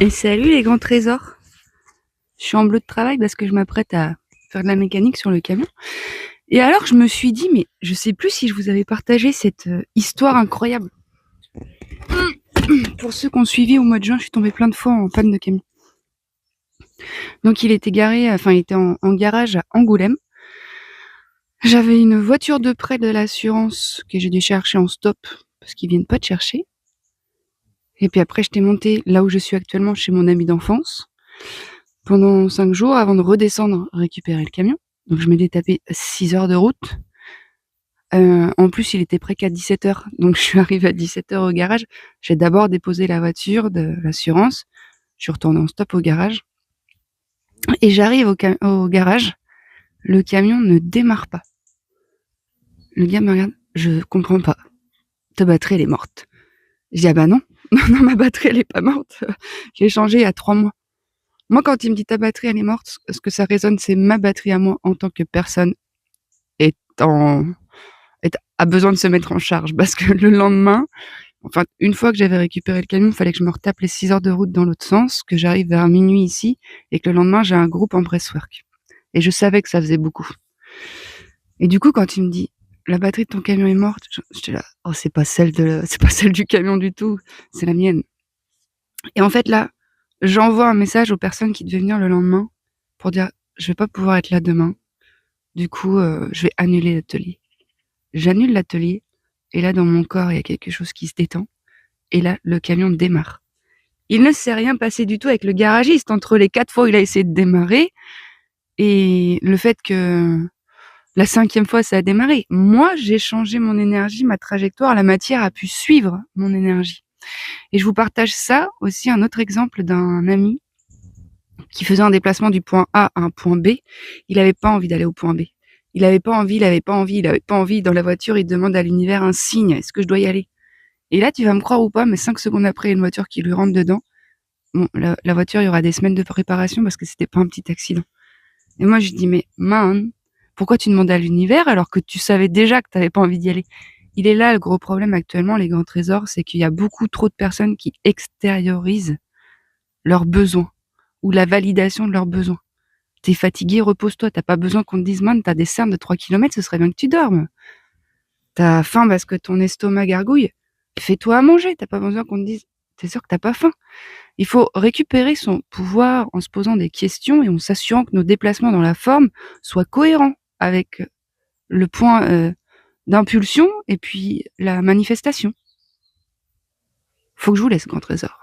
Et salut les grands trésors. Je suis en bleu de travail parce que je m'apprête à faire de la mécanique sur le camion. Et alors je me suis dit, mais je sais plus si je vous avais partagé cette histoire incroyable. Pour ceux qui ont suivi, au mois de juin, je suis tombée plein de fois en panne de camion. Donc il était garé, il était en garage à Angoulême. J'avais une voiture de prêt de l'assurance que j'ai dû chercher en stop parce qu'ils viennent pas te chercher. Et puis après, j'étais montée là où je suis actuellement chez mon ami d'enfance pendant 5 jours avant de redescendre récupérer le camion. Donc je m'étais tapé 6 heures de route. En plus, il était près qu'à 17h. Donc je suis arrivée à 17h au garage. J'ai d'abord déposé la voiture de l'assurance. Je suis retournée en stop au garage. Et j'arrive au garage. Le camion ne démarre pas. Le gars me regarde. Je comprends pas. Ta batterie, elle est morte. Je dis, ah bah non. Non, ma batterie, elle est pas morte. J'ai changé il y a 3 mois. Moi, quand il me dit ta batterie, elle est morte, ce que ça résonne, c'est ma batterie à moi en tant que personne est a besoin de se mettre en charge. Parce que le lendemain, enfin, une fois que j'avais récupéré le camion, il fallait que je me retape les 6 heures de route dans l'autre sens, que j'arrive vers minuit ici, et que le lendemain, j'ai un groupe en breastwork. Et je savais que ça faisait beaucoup. Et du coup, quand il me dit, la batterie de ton camion est morte, j'étais là, oh, c'est pas celle du camion du tout, c'est la mienne. Et en fait, là, j'envoie un message aux personnes qui devaient venir le lendemain pour dire, je vais pas pouvoir être là demain. Du coup, je vais annuler l'atelier. J'annule l'atelier. Et là, dans mon corps, il y a quelque chose qui se détend. Et là, le camion démarre. Il ne s'est rien passé du tout avec le garagiste entre les 4 fois où il a essayé de démarrer et le fait que la 5e fois ça a démarré. Moi, j'ai changé mon énergie, ma trajectoire, la matière a pu suivre mon énergie. Et je vous partage ça aussi, un autre exemple d'un ami qui faisait un déplacement du point A à un point B. Il n'avait pas envie d'aller au point B. Il avait pas envie. Dans la voiture, il demande à l'univers un signe. Est-ce que je dois y aller? Et là, tu vas me croire ou pas, mais 5 secondes après, il y a une voiture qui lui rentre dedans. Bon, la voiture, il y aura des semaines de préparation parce que c'était pas un petit accident. Et moi, je dis, mais man, pourquoi tu demandais à l'univers alors que tu savais déjà que tu n'avais pas envie d'y aller? Il est là le gros problème actuellement, les grands trésors, c'est qu'il y a beaucoup trop de personnes qui extériorisent leurs besoins ou la validation de leurs besoins. T'es fatigué, repose-toi, t'as pas besoin qu'on te dise, man, t'as des cernes de 3 kilomètres, ce serait bien que tu dormes. T'as faim parce que ton estomac gargouille, fais-toi à manger, t'as pas besoin qu'on te dise, t'es sûr que t'as pas faim. Il faut récupérer son pouvoir en se posant des questions et en s'assurant que nos déplacements dans la forme soient cohérents avec le point d'impulsion et puis la manifestation. Faut que je vous laisse, grand trésor.